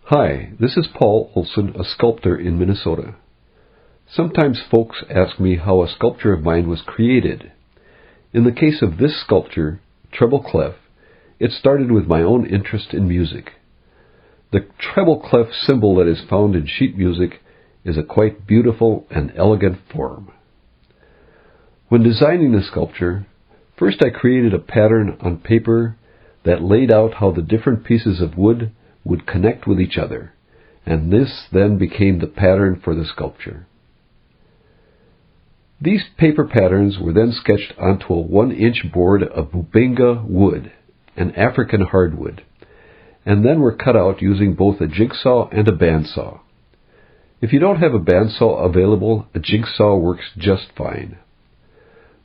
Hi, this is Willert-Olson, a sculptor in Minnesota. Sometimes folks ask me how a sculpture of mine was created. In the case of this sculpture, Treble Clef, it started with my own interest in music. The treble clef symbol that is found in sheet music is a quite beautiful and elegant form. When designing the sculpture, first I created a pattern on paper that laid out how the different pieces of wood would connect with each other, and this then became the pattern for the sculpture. These paper patterns were then sketched onto a 1-inch board of bubinga wood, an African hardwood, and then were cut out using both a jigsaw and a bandsaw. If you don't have a bandsaw available, a jigsaw works just fine.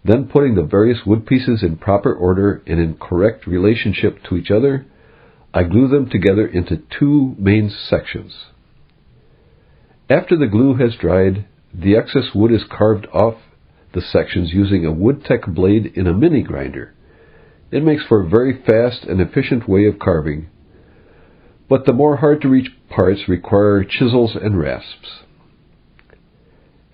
Then putting the various wood pieces in proper order and in correct relationship to each other, I glue them together into 2 main sections. After the glue has dried, the excess wood is carved off the sections using a wood-tech blade in a mini grinder. It makes for a very fast and efficient way of carving, but the more hard-to-reach parts require chisels and rasps.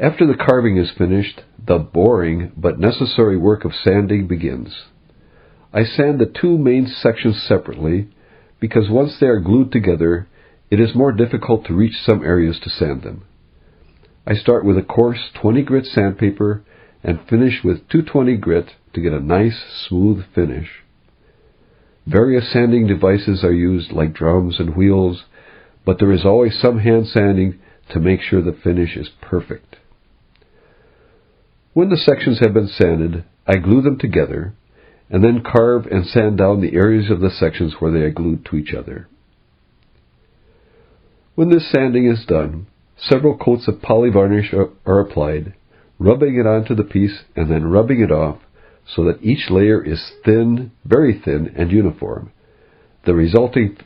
After the carving is finished, the boring but necessary work of sanding begins. I sand the 2 main sections separately, because once they are glued together, it is more difficult to reach some areas to sand them. I start with a coarse 20 grit sandpaper and finish with 220 grit to get a nice, smooth finish. Various sanding devices are used like drums and wheels, but there is always some hand sanding to make sure the finish is perfect. When the sections have been sanded, I glue them together, and then carve and sand down the areas of the sections where they are glued to each other. When this sanding is done, several coats of polyvarnish are applied, rubbing it onto the piece and then rubbing it off so that each layer is thin, very thin, and uniform. The resulting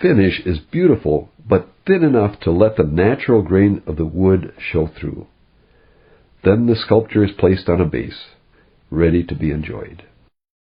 finish is beautiful, but thin enough to let the natural grain of the wood show through. Then the sculpture is placed on a base, ready to be enjoyed.